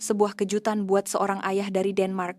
sebuah kejutan buat seorang ayah dari Denmark.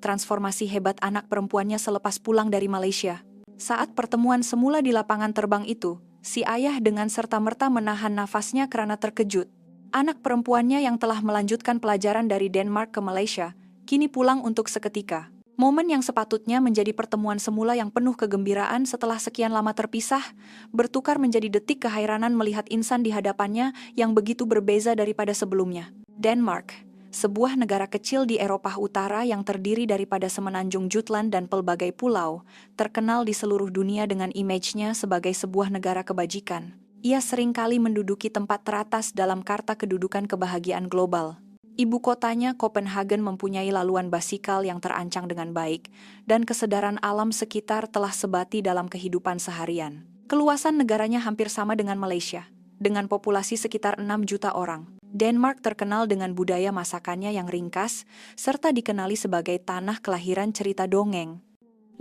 Transformasi hebat anak perempuannya selepas pulang dari Malaysia. Saat pertemuan semula di lapangan terbang itu, si ayah dengan serta-merta menahan nafasnya karena terkejut. Anak perempuannya yang telah melanjutkan pelajaran dari Denmark ke Malaysia, kini pulang untuk seketika. Momen yang sepatutnya menjadi pertemuan semula yang penuh kegembiraan setelah sekian lama terpisah, bertukar menjadi detik kehairanan melihat insan di hadapannya yang begitu berbeza daripada sebelumnya. Denmark, sebuah negara kecil di Eropa Utara yang terdiri daripada semenanjung Jutland dan pelbagai pulau, terkenal di seluruh dunia dengan image-nya sebagai sebuah negara kebajikan. Ia seringkali menduduki tempat teratas dalam karta kedudukan kebahagiaan global. Ibu kotanya, Copenhagen, mempunyai laluan basikal yang terancang dengan baik, dan kesadaran alam sekitar telah sebati dalam kehidupan seharian. Keluasan negaranya hampir sama dengan Malaysia, dengan populasi sekitar 6 juta orang. Denmark terkenal dengan budaya masakannya yang ringkas, serta dikenali sebagai tanah kelahiran cerita dongeng.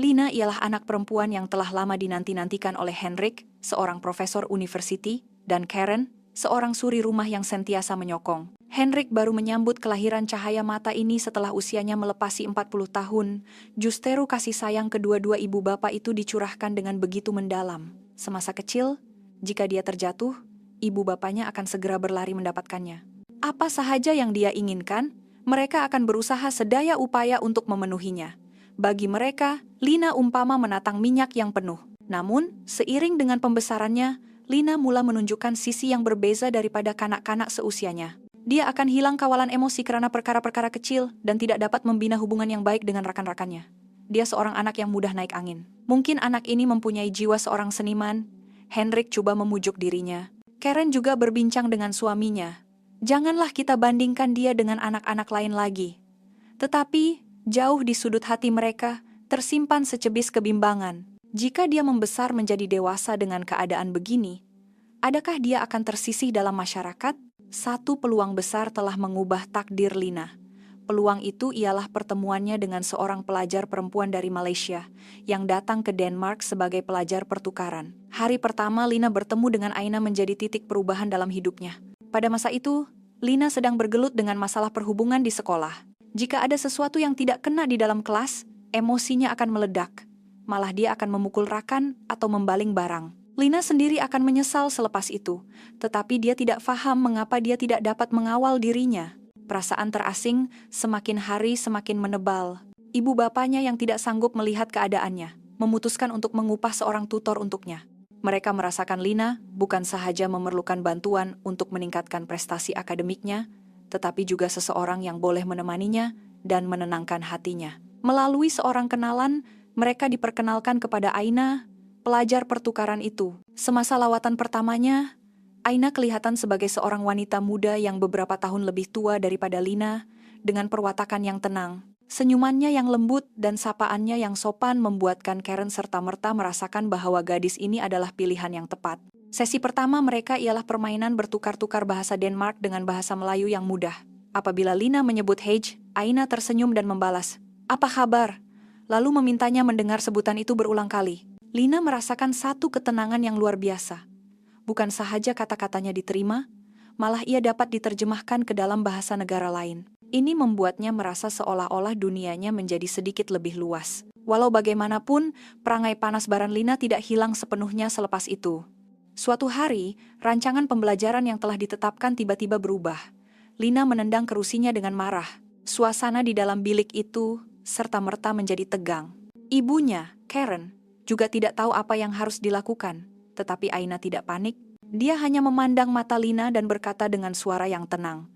Lina ialah anak perempuan yang telah lama dinanti-nantikan oleh Henrik, seorang profesor university, dan Karen, seorang suri rumah yang sentiasa menyokong. Henrik baru menyambut kelahiran cahaya mata ini setelah usianya melepasi 40 tahun. Justeru kasih sayang kedua-dua ibu bapak itu dicurahkan dengan begitu mendalam. Semasa kecil, jika dia terjatuh, ibu bapaknya akan segera berlari mendapatkannya. Apa sahaja yang dia inginkan, mereka akan berusaha sedaya upaya untuk memenuhinya. Bagi mereka, Lina umpama menatang minyak yang penuh. Namun, seiring dengan pembesarannya, Lina mula menunjukkan sisi yang berbeza daripada kanak-kanak seusianya. Dia akan hilang kawalan emosi karena perkara-perkara kecil dan tidak dapat membina hubungan yang baik dengan rakan-rakannya. Dia seorang anak yang mudah naik angin. Mungkin anak ini mempunyai jiwa seorang seniman. Henrik coba memujuk dirinya. Karen juga berbincang dengan suaminya. Janganlah kita bandingkan dia dengan anak-anak lain lagi. Tetapi, jauh di sudut hati mereka, tersimpan secebis kebimbangan. Jika dia membesar menjadi dewasa dengan keadaan begini, adakah dia akan tersisih dalam masyarakat? Satu peluang besar telah mengubah takdir Lina. Peluang itu ialah pertemuannya dengan seorang pelajar perempuan dari Malaysia yang datang ke Denmark sebagai pelajar pertukaran. Hari pertama Lina bertemu dengan Aina menjadi titik perubahan dalam hidupnya. Pada masa itu, Lina sedang bergelut dengan masalah perhubungan di sekolah. Jika ada sesuatu yang tidak kena di dalam kelas, emosinya akan meledak. Malah dia akan memukul rakan atau membaling barang. Lina sendiri akan menyesal selepas itu, tetapi dia tidak paham mengapa dia tidak dapat mengawal dirinya. Perasaan terasing semakin hari semakin menebal. Ibu bapaknya yang tidak sanggup melihat keadaannya, memutuskan untuk mengupah seorang tutor untuknya. Mereka merasakan Lina bukan sahaja memerlukan bantuan untuk meningkatkan prestasi akademiknya, tetapi juga seseorang yang boleh menemaninya dan menenangkan hatinya. Melalui seorang kenalan, mereka diperkenalkan kepada Aina, pelajar pertukaran itu. Semasa lawatan pertamanya, Aina kelihatan sebagai seorang wanita muda yang beberapa tahun lebih tua daripada Lina, dengan perwatakan yang tenang. Senyumannya yang lembut dan sapaannya yang sopan membuatkan Karen serta-merta merasakan bahwa gadis ini adalah pilihan yang tepat. Sesi pertama mereka ialah permainan bertukar-tukar bahasa Denmark dengan bahasa Melayu yang mudah. Apabila Lina menyebut Hej, Aina tersenyum dan membalas, "Apa kabar?" Lalu memintanya mendengar sebutan itu berulang kali. Lina merasakan satu ketenangan yang luar biasa. Bukan sahaja kata-katanya diterima, malah ia dapat diterjemahkan ke dalam bahasa negara lain. Ini membuatnya merasa seolah-olah dunianya menjadi sedikit lebih luas. Walau bagaimanapun, perangai panas baran Lina tidak hilang sepenuhnya selepas itu. Suatu hari, rancangan pembelajaran yang telah ditetapkan tiba-tiba berubah. Lina menendang kerusinya dengan marah. Suasana di dalam bilik itu serta-merta menjadi tegang. Ibunya, Karen, juga tidak tahu apa yang harus dilakukan, tetapi Aina tidak panik. Dia hanya memandang mata Lina dan berkata dengan suara yang tenang,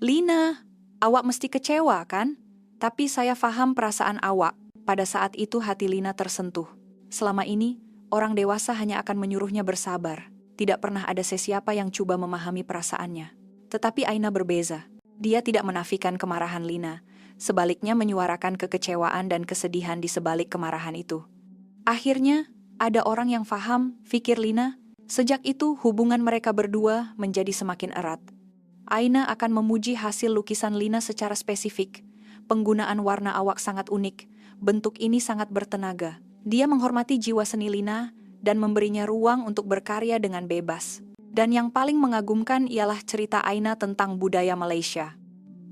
"Lina, awak mesti kecewa, kan? Tapi saya paham perasaan awak." Pada saat itu hati Lina tersentuh. Selama ini, orang dewasa hanya akan menyuruhnya bersabar. Tidak pernah ada sesiapa yang coba memahami perasaannya. Tetapi Aina berbeza. Dia tidak menafikan kemarahan Lina, sebaliknya menyuarakan kekecewaan dan kesedihan di sebalik kemarahan itu. Akhirnya, ada orang yang paham, pikir Lina. Sejak itu, hubungan mereka berdua menjadi semakin erat. Aina akan memuji hasil lukisan Lina secara spesifik. Penggunaan warna awak sangat unik, bentuk ini sangat bertenaga. Dia menghormati jiwa seni Lina dan memberinya ruang untuk berkarya dengan bebas. Dan yang paling mengagumkan ialah cerita Aina tentang budaya Malaysia.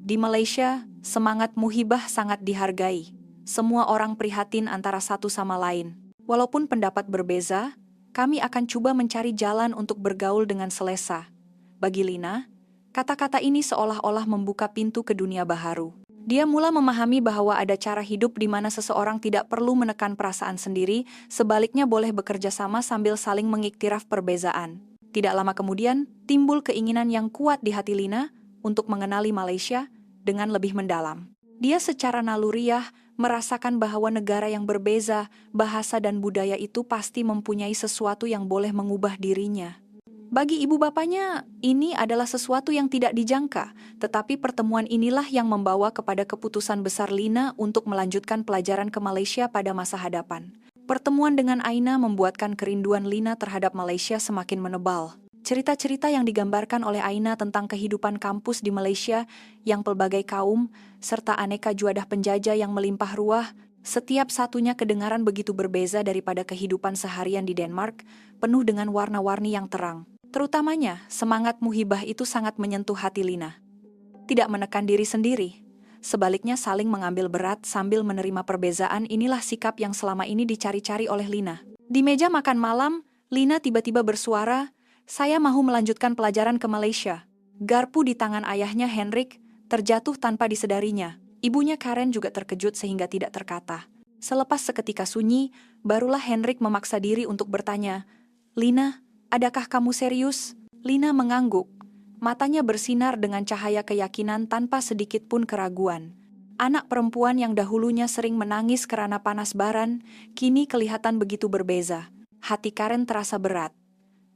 Di Malaysia, semangat muhibah sangat dihargai. Semua orang prihatin antara satu sama lain. Walaupun pendapat berbeza, kami akan coba mencari jalan untuk bergaul dengan selesa. Bagi Lina, kata-kata ini seolah-olah membuka pintu ke dunia baharu. Dia mula memahami bahwa ada cara hidup di mana seseorang tidak perlu menekan perasaan sendiri, sebaliknya boleh bekerja sama sambil saling mengiktiraf perbezaan. Tidak lama kemudian, timbul keinginan yang kuat di hati Lina untuk mengenali Malaysia dengan lebih mendalam. Dia secara naluriah merasakan bahwa negara yang berbeza, bahasa dan budaya itu pasti mempunyai sesuatu yang boleh mengubah dirinya. Bagi ibu bapanya, ini adalah sesuatu yang tidak dijangka, tetapi pertemuan inilah yang membawa kepada keputusan besar Lina untuk melanjutkan pelajaran ke Malaysia pada masa hadapan. Pertemuan dengan Aina membuatkan kerinduan Lina terhadap Malaysia semakin menebal. Cerita-cerita yang digambarkan oleh Aina tentang kehidupan kampus di Malaysia yang pelbagai kaum, serta aneka juadah penjajah yang melimpah ruah, setiap satunya kedengaran begitu berbeza daripada kehidupan seharian di Denmark, penuh dengan warna-warni yang terang. Terutamanya, semangat muhibah itu sangat menyentuh hati Lina. Tidak menekan diri sendiri, sebaliknya saling mengambil berat sambil menerima perbezaan, inilah sikap yang selama ini dicari-cari oleh Lina. Di meja makan malam, Lina tiba-tiba bersuara, "Saya mau melanjutkan pelajaran ke Malaysia." Garpu di tangan ayahnya Henrik terjatuh tanpa disedarinya. Ibunya Karen juga terkejut sehingga tidak terkata. Selepas seketika sunyi, barulah Henrik memaksa diri untuk bertanya, "Lina, adakah kamu serius?" Lina mengangguk. Matanya bersinar dengan cahaya keyakinan tanpa sedikit pun keraguan. Anak perempuan yang dahulunya sering menangis karena panas baran, kini kelihatan begitu berbeza. Hati Karen terasa berat.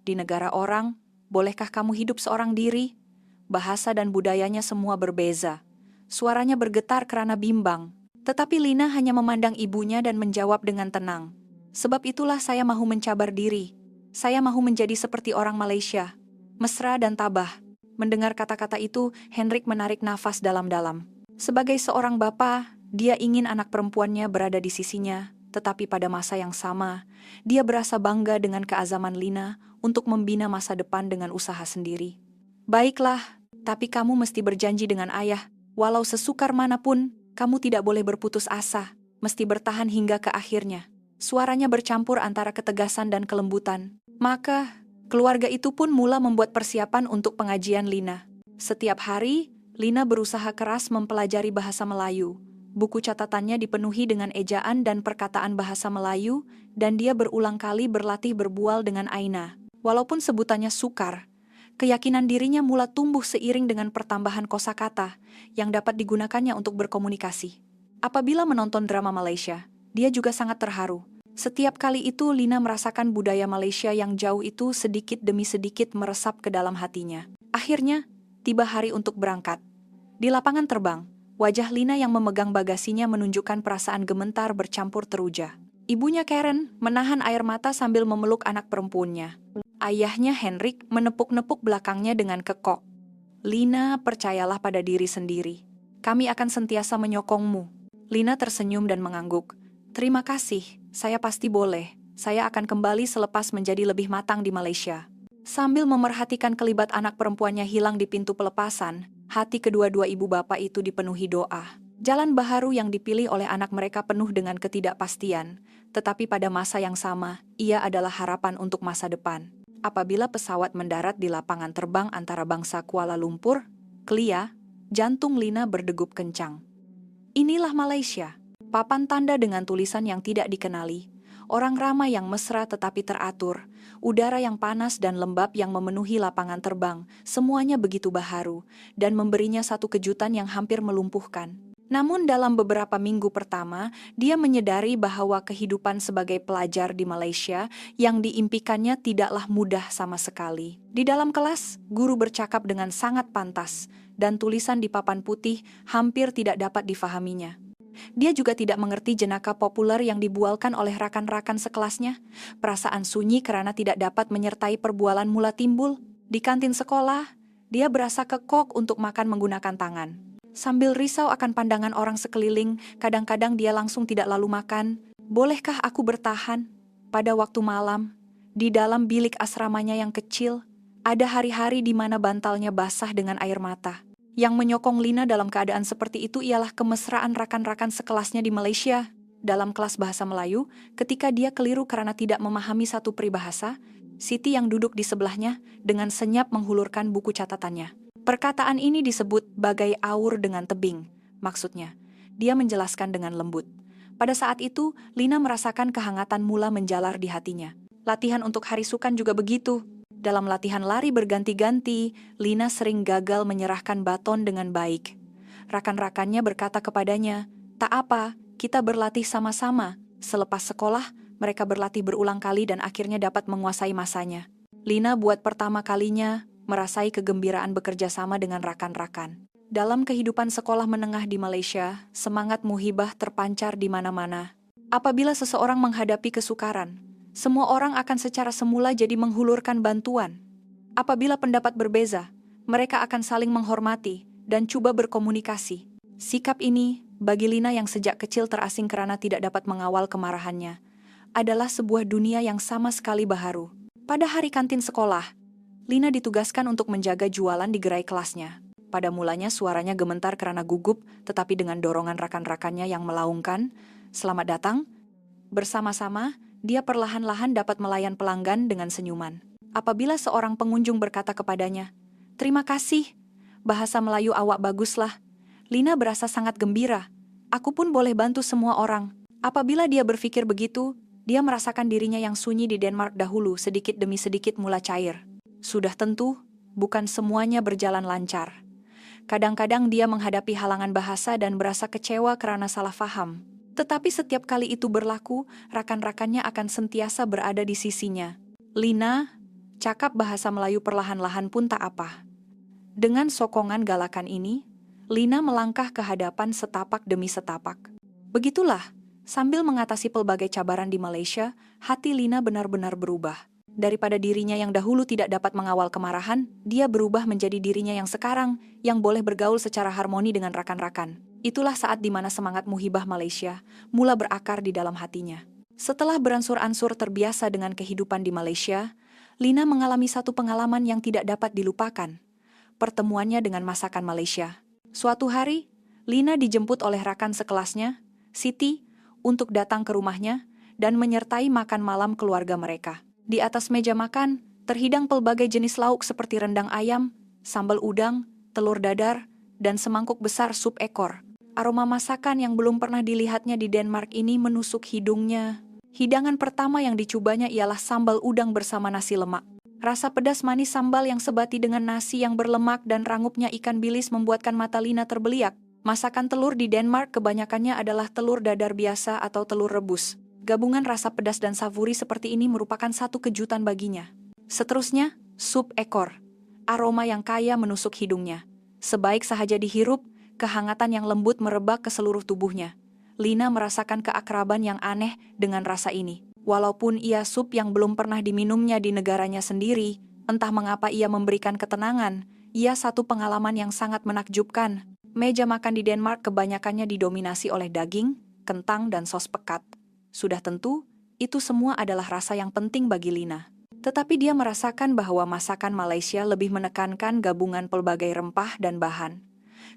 Di negara orang, bolehkah kamu hidup seorang diri? Bahasa dan budayanya semua berbeza. Suaranya bergetar karena bimbang. Tetapi Lina hanya memandang ibunya dan menjawab dengan tenang. "Sebab itulah saya mahu mencabar diri. Saya mahu menjadi seperti orang Malaysia. Mesra dan tabah." Mendengar kata-kata itu, Henrik menarik nafas dalam-dalam. Sebagai seorang bapa, dia ingin anak perempuannya berada di sisinya. Tetapi pada masa yang sama, dia berasa bangga dengan keazaman Lina untuk membina masa depan dengan usaha sendiri. "Baiklah, tapi kamu mesti berjanji dengan ayah, walau sesukar manapun, kamu tidak boleh berputus asa, mesti bertahan hingga ke akhirnya." Suaranya bercampur antara ketegasan dan kelembutan. Maka, keluarga itu pun mula membuat persiapan untuk pengajian Lina. Setiap hari, Lina berusaha keras mempelajari bahasa Melayu. Buku catatannya dipenuhi dengan ejaan dan perkataan bahasa Melayu, dan dia berulang kali berlatih berbual dengan Aina. Walaupun sebutannya sukar, keyakinan dirinya mula tumbuh seiring dengan pertambahan kosakata yang dapat digunakannya untuk berkomunikasi. Apabila menonton drama Malaysia, dia juga sangat terharu. Setiap kali itu Lina merasakan budaya Malaysia yang jauh itu sedikit demi sedikit meresap ke dalam hatinya. Akhirnya, tiba hari untuk berangkat. Di lapangan terbang, wajah Lina yang memegang bagasinya menunjukkan perasaan gemetar bercampur teruja. Ibunya Karen menahan air mata sambil memeluk anak perempuannya. Ayahnya Henrik menepuk-nepuk belakangnya dengan kekok. "Lina, percayalah pada diri sendiri. Kami akan sentiasa menyokongmu." Lina tersenyum dan mengangguk. "Terima kasih, saya pasti boleh. Saya akan kembali selepas menjadi lebih matang di Malaysia." Sambil memerhatikan kelibat anak perempuannya hilang di pintu pelepasan, hati kedua-dua ibu bapak itu dipenuhi doa. Jalan baharu yang dipilih oleh anak mereka penuh dengan ketidakpastian, tetapi pada masa yang sama, ia adalah harapan untuk masa depan. Apabila pesawat mendarat di lapangan terbang antara bangsa Kuala Lumpur, Kelia, jantung Lina berdegup kencang. Inilah Malaysia. Papan tanda dengan tulisan yang tidak dikenali, orang ramai yang mesra tetapi teratur, udara yang panas dan lembab yang memenuhi lapangan terbang, semuanya begitu baharu, dan memberinya satu kejutan yang hampir melumpuhkan. Namun dalam beberapa minggu pertama, dia menyadari bahwa kehidupan sebagai pelajar di Malaysia yang diimpikannya tidaklah mudah sama sekali. Di dalam kelas, guru bercakap dengan sangat pantas, dan tulisan di papan putih hampir tidak dapat difahaminya. Dia juga tidak mengerti jenaka populer yang dibualkan oleh rakan-rakan sekelasnya. Perasaan sunyi karena tidak dapat menyertai perbualan mula timbul. Di kantin sekolah, dia berasa kekok untuk makan menggunakan tangan. Sambil risau akan pandangan orang sekeliling, kadang-kadang dia langsung tidak lalu makan. "Bolehkah aku bertahan?" Pada waktu malam, di dalam bilik asramanya yang kecil, ada hari-hari di mana bantalnya basah dengan air mata. Yang menyokong Lina dalam keadaan seperti itu ialah kemesraan rakan-rakan sekelasnya di Malaysia. Dalam kelas bahasa Melayu, ketika dia keliru karena tidak memahami satu peribahasa, Siti yang duduk di sebelahnya dengan senyap menghulurkan buku catatannya. Perkataan ini disebut bagai aur dengan tebing. Maksudnya, dia menjelaskan dengan lembut. Pada saat itu, Lina merasakan kehangatan mula menjalar di hatinya. Latihan untuk hari sukan juga begitu. Dalam latihan lari berganti-ganti, Lina sering gagal menyerahkan baton dengan baik. Rakan-rakannya berkata kepadanya, "Tak apa, kita berlatih sama-sama." Selepas sekolah, mereka berlatih berulang kali dan akhirnya dapat menguasai masanya. Lina buat pertama kalinya merasai kegembiraan bekerja sama dengan rakan-rakan. Dalam kehidupan sekolah menengah di Malaysia, semangat muhibah terpancar di mana-mana. Apabila seseorang menghadapi kesukaran, semua orang akan secara semula jadi menghulurkan bantuan. Apabila pendapat berbeza, mereka akan saling menghormati dan coba berkomunikasi. Sikap ini, bagi Lina yang sejak kecil terasing karena tidak dapat mengawal kemarahannya, adalah sebuah dunia yang sama sekali baharu. Pada hari kantin sekolah, Lina ditugaskan untuk menjaga jualan di gerai kelasnya. Pada mulanya suaranya gemetar karena gugup, tetapi dengan dorongan rakan-rakannya yang melaungkan, "Selamat datang." Bersama-sama, dia perlahan-lahan dapat melayan pelanggan dengan senyuman. Apabila seorang pengunjung berkata kepadanya, "Terima kasih, bahasa Melayu awak baguslah," Lina berasa sangat gembira. "Aku pun boleh bantu semua orang." Apabila dia berpikir begitu, dia merasakan dirinya yang sunyi di Denmark dahulu sedikit demi sedikit mulai cair. Sudah tentu, bukan semuanya berjalan lancar. Kadang-kadang dia menghadapi halangan bahasa dan berasa kecewa karena salah faham. Tetapi setiap kali itu berlaku, rakan-rakannya akan sentiasa berada di sisinya. "Lina, cakap bahasa Melayu perlahan-lahan pun tak apa." Dengan sokongan galakan ini, Lina melangkah ke hadapan setapak demi setapak. Begitulah, sambil mengatasi pelbagai cabaran di Malaysia, hati Lina benar-benar berubah. Daripada dirinya yang dahulu tidak dapat mengawal kemarahan, dia berubah menjadi dirinya yang sekarang, yang boleh bergaul secara harmoni dengan rakan-rakan. Itulah saat di mana semangat muhibah Malaysia mula berakar di dalam hatinya. Setelah beransur-ansur terbiasa dengan kehidupan di Malaysia, Lina mengalami satu pengalaman yang tidak dapat dilupakan. Pertemuannya dengan masakan Malaysia. Suatu hari, Lina dijemput oleh rakan sekelasnya, Siti, untuk datang ke rumahnya dan menyertai makan malam keluarga mereka. Di atas meja makan, terhidang pelbagai jenis lauk seperti rendang ayam, sambal udang, telur dadar, dan semangkuk besar sup ekor. Aroma masakan yang belum pernah dilihatnya di Denmark ini menusuk hidungnya. Hidangan pertama yang dicobanya ialah sambal udang bersama nasi lemak. Rasa pedas manis sambal yang sebati dengan nasi yang berlemak dan rangupnya ikan bilis membuatkan mata Lina terbeliak. Masakan telur di Denmark kebanyakannya adalah telur dadar biasa atau telur rebus. Gabungan rasa pedas dan savuri seperti ini merupakan satu kejutan baginya. Seterusnya, sup ekor. Aroma yang kaya menusuk hidungnya. Sebaik sahaja dihirup, kehangatan yang lembut merebak ke seluruh tubuhnya. Lina merasakan keakraban yang aneh dengan rasa ini. Walaupun ia sup yang belum pernah diminumnya di negaranya sendiri, entah mengapa ia memberikan ketenangan, ia satu pengalaman yang sangat menakjubkan. Meja makan di Denmark kebanyakannya didominasi oleh daging, kentang, dan sos pekat. Sudah tentu, itu semua adalah rasa yang penting bagi Lina. Tetapi dia merasakan bahwa masakan Malaysia lebih menekankan gabungan pelbagai rempah dan bahan.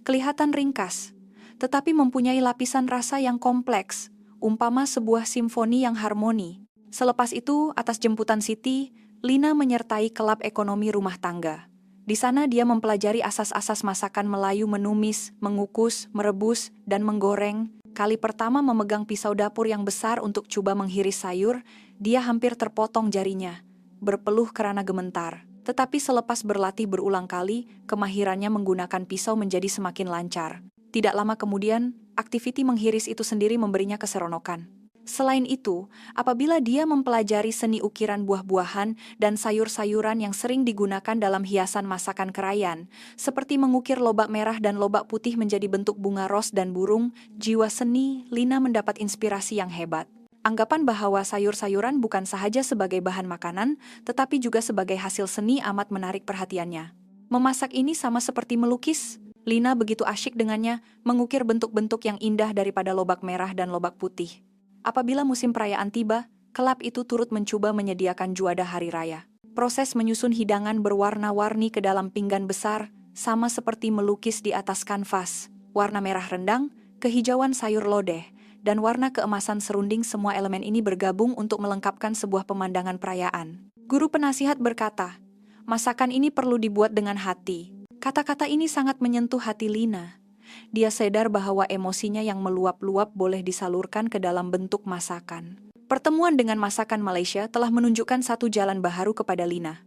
Kelihatan ringkas, tetapi mempunyai lapisan rasa yang kompleks, umpama sebuah simfoni yang harmoni. Selepas itu, atas jemputan Siti, Lina menyertai kelab ekonomi rumah tangga. Di sana dia mempelajari asas-asas masakan Melayu menumis, mengukus, merebus, dan menggoreng. Kali pertama memegang pisau dapur yang besar untuk coba menghiris sayur, dia hampir terpotong jarinya, berpeluh karena gemetar. Tetapi selepas berlatih berulang kali, kemahirannya menggunakan pisau menjadi semakin lancar. Tidak lama kemudian, aktiviti menghiris itu sendiri memberinya keseronokan. Selain itu, apabila dia mempelajari seni ukiran buah-buahan dan sayur-sayuran yang sering digunakan dalam hiasan masakan kerayan, seperti mengukir lobak merah dan lobak putih menjadi bentuk bunga ros dan burung, jiwa seni Lina mendapat inspirasi yang hebat. Anggapan bahwa sayur-sayuran bukan sahaja sebagai bahan makanan, tetapi juga sebagai hasil seni amat menarik perhatiannya. Memasak ini sama seperti melukis. Lina begitu asyik dengannya, mengukir bentuk-bentuk yang indah daripada lobak merah dan lobak putih. Apabila musim perayaan tiba, kelab itu turut mencoba menyediakan juada hari raya. Proses menyusun hidangan berwarna-warni ke dalam pinggan besar, sama seperti melukis di atas kanvas. Warna merah rendang, kehijauan sayur lodeh, dan warna keemasan serunding, semua elemen ini bergabung untuk melengkapkan sebuah pemandangan perayaan. Guru penasihat berkata, "Masakan ini perlu dibuat dengan hati." Kata-kata ini sangat menyentuh hati Lina. Dia sadar bahwa emosinya yang meluap-luap boleh disalurkan ke dalam bentuk masakan. Pertemuan dengan masakan Malaysia telah menunjukkan satu jalan baharu kepada Lina.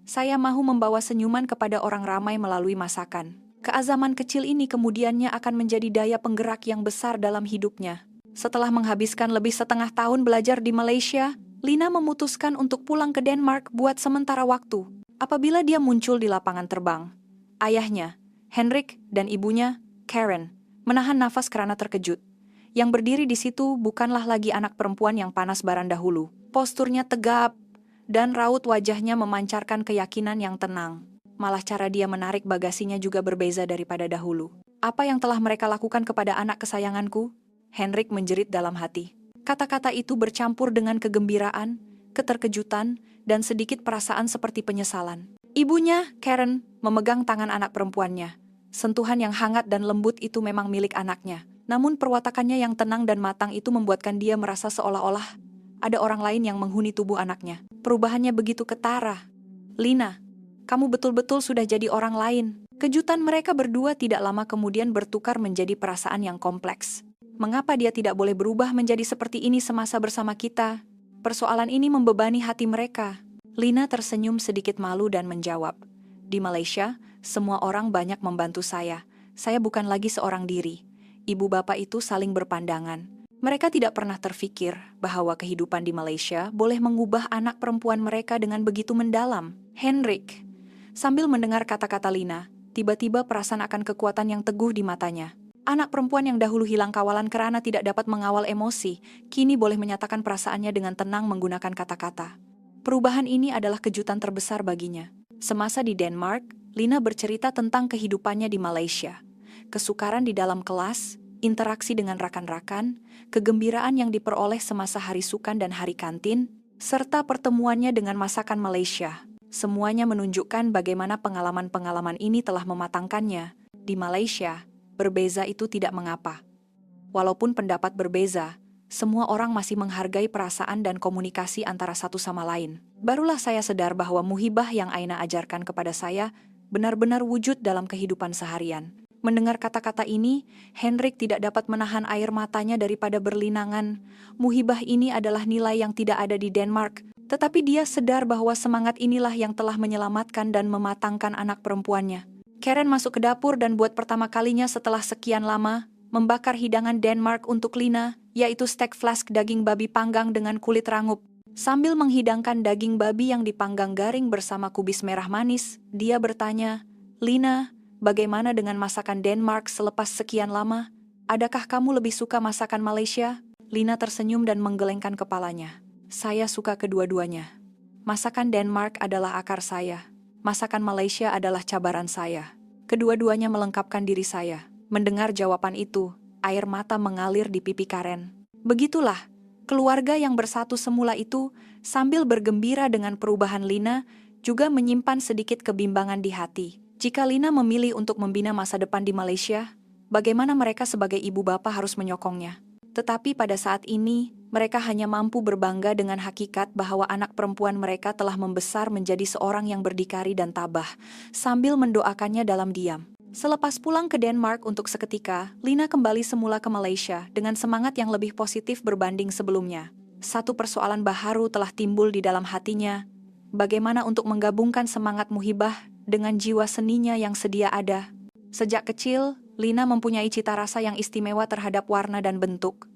Saya mahu membawa senyuman kepada orang ramai melalui masakan. Keazaman kecil ini kemudiannya akan menjadi daya penggerak yang besar dalam hidupnya. Setelah menghabiskan lebih setengah tahun belajar di Malaysia, Lina memutuskan untuk pulang ke Denmark buat sementara waktu. Apabila dia muncul di lapangan terbang, ayahnya, Henrik, dan ibunya, Karen, menahan nafas karena terkejut. Yang berdiri di situ bukanlah lagi anak perempuan yang panas baran dahulu. Posturnya tegap, dan raut wajahnya memancarkan keyakinan yang tenang. Malah cara dia menarik bagasinya juga berbeza daripada dahulu. "Apa yang telah mereka lakukan kepada anak kesayanganku?" Henrik menjerit dalam hati. Kata-kata itu bercampur dengan kegembiraan, keterkejutan, dan sedikit perasaan seperti penyesalan. Ibunya, Karen, memegang tangan anak perempuannya. Sentuhan yang hangat dan lembut itu memang milik anaknya. Namun perwatakannya yang tenang dan matang itu membuatkan dia merasa seolah-olah ada orang lain yang menghuni tubuh anaknya. Perubahannya begitu ketara. "Lina, kamu betul-betul sudah jadi orang lain." Kejutan mereka berdua tidak lama kemudian bertukar menjadi perasaan yang kompleks. Mengapa dia tidak boleh berubah menjadi seperti ini semasa bersama kita? Persoalan ini membebani hati mereka. Lina tersenyum sedikit malu dan menjawab, "Di Malaysia, semua orang banyak membantu saya. Saya bukan lagi seorang diri." Ibu bapak itu saling berpandangan. Mereka tidak pernah terfikir bahwa kehidupan di Malaysia boleh mengubah anak perempuan mereka dengan begitu mendalam. Henrik, sambil mendengar kata-kata Lina, tiba-tiba perasan akan kekuatan yang teguh di matanya. Anak perempuan yang dahulu hilang kawalan karena tidak dapat mengawal emosi, kini boleh menyatakan perasaannya dengan tenang menggunakan kata-kata. Perubahan ini adalah kejutan terbesar baginya. Semasa di Denmark, Lina bercerita tentang kehidupannya di Malaysia. Kesukaran di dalam kelas, interaksi dengan rakan-rakan, kegembiraan yang diperoleh semasa hari sukan dan hari kantin, serta pertemuannya dengan masakan Malaysia. Semuanya menunjukkan bagaimana pengalaman-pengalaman ini telah mematangkannya. Di Malaysia, berbeza itu tidak mengapa. Walaupun pendapat berbeza, semua orang masih menghargai perasaan dan komunikasi antara satu sama lain. Barulah saya sadar bahwa muhibah yang Aina ajarkan kepada saya benar-benar wujud dalam kehidupan seharian. Mendengar kata-kata ini, Henrik tidak dapat menahan air matanya daripada berlinangan. Muhibah ini adalah nilai yang tidak ada di Denmark, tetapi dia sadar bahwa semangat inilah yang telah menyelamatkan dan mematangkan anak perempuannya. Karen masuk ke dapur dan buat pertama kalinya setelah sekian lama, membakar hidangan Denmark untuk Lina, yaitu steak flask daging babi panggang dengan kulit rangup. Sambil menghidangkan daging babi yang dipanggang garing bersama kubis merah manis, dia bertanya, "Lina, bagaimana dengan masakan Denmark selepas sekian lama? Adakah kamu lebih suka masakan Malaysia?" Lina tersenyum dan menggelengkan kepalanya. "Saya suka kedua-duanya. Masakan Denmark adalah akar saya. Masakan Malaysia adalah cabaran saya. Kedua-duanya melengkapkan diri saya." Mendengar jawaban itu, air mata mengalir di pipi Karen. Begitulah, keluarga yang bersatu semula itu, sambil bergembira dengan perubahan Lina, juga menyimpan sedikit kebimbangan di hati. Jika Lina memilih untuk membina masa depan di Malaysia, bagaimana mereka sebagai ibu bapa harus menyokongnya? Tetapi pada saat ini, mereka hanya mampu berbangga dengan hakikat bahwa anak perempuan mereka telah membesar menjadi seorang yang berdikari dan tabah, sambil mendoakannya dalam diam. Selepas pulang ke Denmark untuk seketika, Lina kembali semula ke Malaysia dengan semangat yang lebih positif berbanding sebelumnya. Satu persoalan baharu telah timbul di dalam hatinya. Bagaimana untuk menggabungkan semangat muhibah dengan jiwa seninya yang sedia ada? Sejak kecil, Lina mempunyai cita rasa yang istimewa terhadap warna dan bentuk.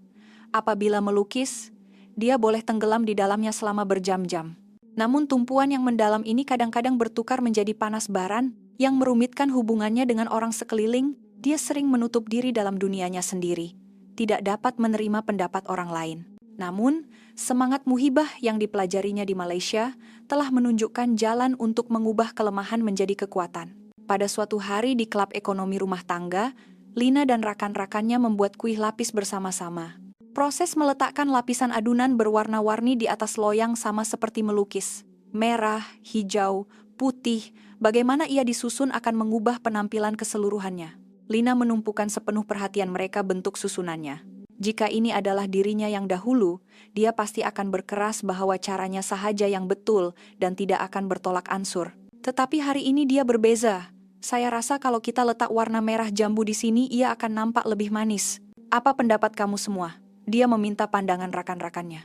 Apabila melukis, dia boleh tenggelam di dalamnya selama berjam-jam. Namun tumpuan yang mendalam ini kadang-kadang bertukar menjadi panas baran, yang merumitkan hubungannya dengan orang sekeliling. Dia sering menutup diri dalam dunianya sendiri, tidak dapat menerima pendapat orang lain. Namun, semangat muhibah yang dipelajarinya di Malaysia telah menunjukkan jalan untuk mengubah kelemahan menjadi kekuatan. Pada suatu hari di klub ekonomi rumah tangga, Lina dan rakan-rakannya membuat kuih lapis bersama-sama. Proses meletakkan lapisan adunan berwarna-warni di atas loyang sama seperti melukis. Merah, hijau, putih, bagaimana ia disusun akan mengubah penampilan keseluruhannya. Lina menumpukan sepenuh perhatian mereka bentuk susunannya. Jika ini adalah dirinya yang dahulu, dia pasti akan berkeras bahwa caranya sahaja yang betul dan tidak akan bertolak ansur. Tetapi hari ini dia berbeza. Saya rasa kalau kita letak warna merah jambu di sini, ia akan nampak lebih manis. Apa pendapat kamu semua? Dia meminta pandangan rakan-rakannya.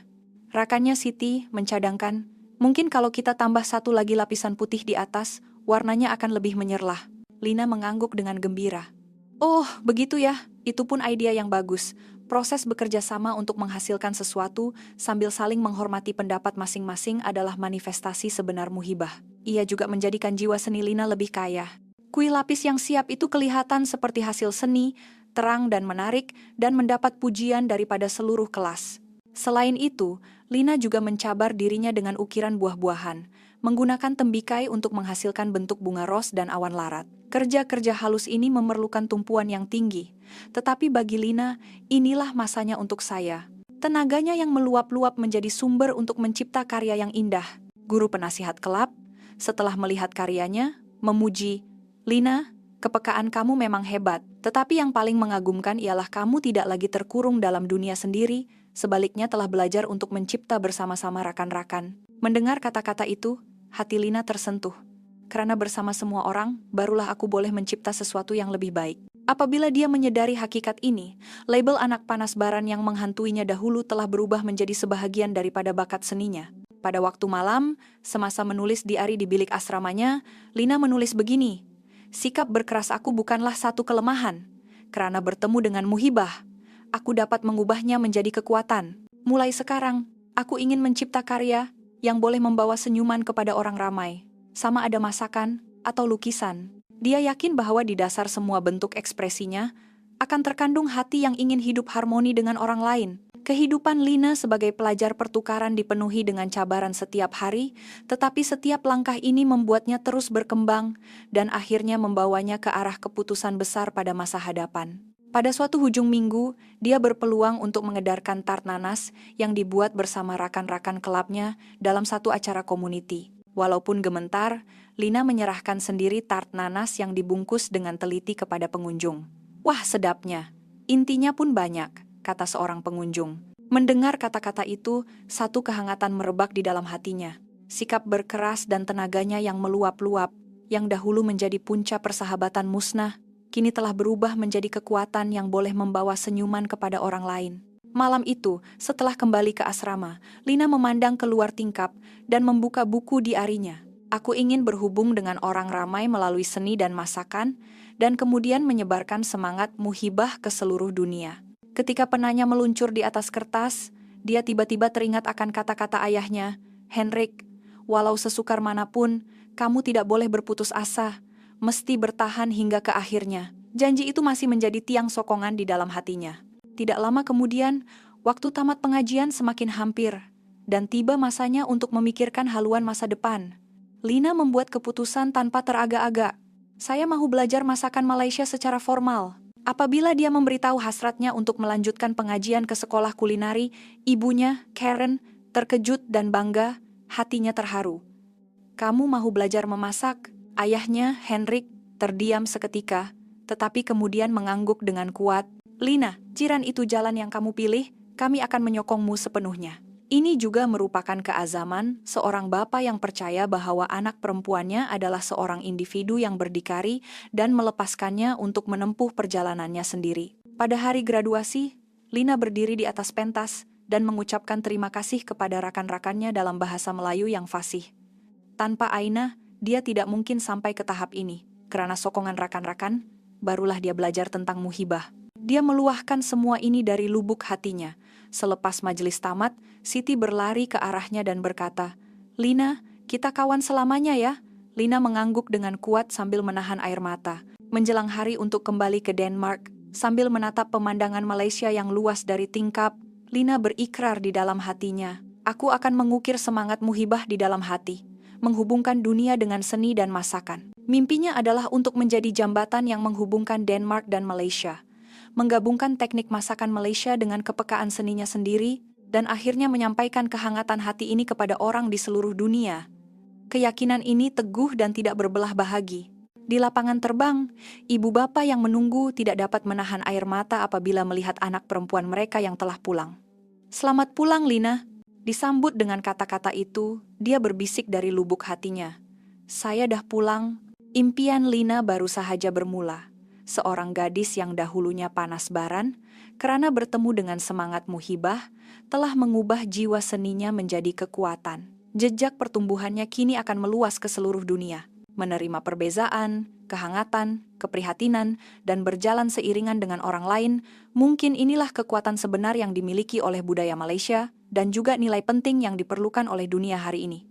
Rakannya Siti mencadangkan, mungkin kalau kita tambah satu lagi lapisan putih di atas, warnanya akan lebih menyerlah. Lina mengangguk dengan gembira. Oh, begitu ya, itu pun ide yang bagus. Proses bekerja sama untuk menghasilkan sesuatu sambil saling menghormati pendapat masing-masing adalah manifestasi sebenar muhibah. Ia juga menjadikan jiwa seni Lina lebih kaya. Kuil lapis yang siap itu kelihatan seperti hasil seni, terang dan menarik, dan mendapat pujian daripada seluruh kelas. Selain itu, Lina juga mencabar dirinya dengan ukiran buah-buahan, menggunakan tembikai untuk menghasilkan bentuk bunga ros dan awan larat. Kerja-kerja halus ini memerlukan tumpuan yang tinggi, tetapi bagi Lina, inilah masanya untuk saya. Tenaganya yang meluap-luap menjadi sumber untuk mencipta karya yang indah. Guru penasihat kelab, setelah melihat karyanya, memuji, Lina, kepekaan kamu memang hebat, tetapi yang paling mengagumkan ialah kamu tidak lagi terkurung dalam dunia sendiri, sebaliknya telah belajar untuk mencipta bersama-sama rakan-rakan. Mendengar kata-kata itu, hati Lina tersentuh. Karena bersama semua orang, barulah aku boleh mencipta sesuatu yang lebih baik. Apabila dia menyadari hakikat ini, label anak panas baran yang menghantuinya dahulu telah berubah menjadi sebahagian daripada bakat seninya. Pada waktu malam, semasa menulis diari di bilik asramanya, Lina menulis begini, sikap berkeras aku bukanlah satu kelemahan. Karena bertemu dengan muhibah, aku dapat mengubahnya menjadi kekuatan. Mulai sekarang, aku ingin mencipta karya yang boleh membawa senyuman kepada orang ramai. Sama ada masakan atau lukisan. Dia yakin bahwa di dasar semua bentuk ekspresinya akan terkandung hati yang ingin hidup harmoni dengan orang lain. Kehidupan Lina sebagai pelajar pertukaran dipenuhi dengan cabaran setiap hari, tetapi setiap langkah ini membuatnya terus berkembang dan akhirnya membawanya ke arah keputusan besar pada masa hadapan. Pada suatu hujung minggu, dia berpeluang untuk mengedarkan tart nanas yang dibuat bersama rakan-rakan kelabnya dalam satu acara community. Walaupun gementar, Lina menyerahkan sendiri tart nanas yang dibungkus dengan teliti kepada pengunjung. Wah, sedapnya. Intinya pun banyak, kata seorang pengunjung. Mendengar kata-kata itu, satu kehangatan merebak di dalam hatinya. Sikap berkeras dan tenaganya yang meluap-luap, yang dahulu menjadi punca persahabatan musnah, kini telah berubah menjadi kekuatan yang boleh membawa senyuman kepada orang lain. Malam itu, setelah kembali ke asrama, Lina memandang keluar tingkap dan membuka buku diarinya. Aku ingin berhubung dengan orang ramai melalui seni dan masakan, dan kemudian menyebarkan semangat muhibah ke seluruh dunia. Ketika penanya meluncur di atas kertas, dia tiba-tiba teringat akan kata-kata ayahnya, Henrik, walau sesukar manapun, kamu tidak boleh berputus asa, mesti bertahan hingga ke akhirnya. Janji itu masih menjadi tiang sokongan di dalam hatinya. Tidak lama kemudian, waktu tamat pengajian semakin hampir, dan tiba masanya untuk memikirkan haluan masa depan. Lina membuat keputusan tanpa teragak-agak. Saya mau belajar masakan Malaysia secara formal. Apabila dia memberitahu hasratnya untuk melanjutkan pengajian ke sekolah kulinari, ibunya, Karen, terkejut dan bangga, hatinya terharu. Kamu mau belajar memasak? Ayahnya, Henrik, terdiam seketika, tetapi kemudian mengangguk dengan kuat. Lina, jiran itu jalan yang kamu pilih, kami akan menyokongmu sepenuhnya. Ini juga merupakan keazaman seorang bapa yang percaya bahwa anak perempuannya adalah seorang individu yang berdikari dan melepaskannya untuk menempuh perjalanannya sendiri. Pada hari graduasi, Lina berdiri di atas pentas dan mengucapkan terima kasih kepada rakan-rakannya dalam bahasa Melayu yang fasih. Tanpa Aina, dia tidak mungkin sampai ke tahap ini. Karena sokongan rakan-rakan, barulah dia belajar tentang muhibah. Dia meluahkan semua ini dari lubuk hatinya. Selepas majelis tamat, Siti berlari ke arahnya dan berkata, Lina, kita kawan selamanya ya. Lina mengangguk dengan kuat sambil menahan air mata. Menjelang hari untuk kembali ke Denmark, sambil menatap pemandangan Malaysia yang luas dari tingkap, Lina berikrar di dalam hatinya, aku akan mengukir semangat muhibah di dalam hati, menghubungkan dunia dengan seni dan masakan. Mimpinya adalah untuk menjadi jambatan yang menghubungkan Denmark dan Malaysia, menggabungkan teknik masakan Malaysia dengan kepekaan seninya sendiri, dan akhirnya menyampaikan kehangatan hati ini kepada orang di seluruh dunia. Keyakinan ini teguh dan tidak berbelah bahagi. Di lapangan terbang, ibu bapa yang menunggu tidak dapat menahan air mata apabila melihat anak perempuan mereka yang telah pulang. "Selamat pulang, Lina." Disambut dengan kata-kata itu, dia berbisik dari lubuk hatinya. "Saya dah pulang." Impian Lina baru sahaja bermula. Seorang gadis yang dahulunya panas baran, karena bertemu dengan semangat muhibah, telah mengubah jiwa seninya menjadi kekuatan. Jejak pertumbuhannya kini akan meluas ke seluruh dunia, menerima perbezaan, kehangatan, keprihatinan, dan berjalan seiringan dengan orang lain. Mungkin inilah kekuatan sebenar yang dimiliki oleh budaya Malaysia, dan juga nilai penting yang diperlukan oleh dunia hari ini.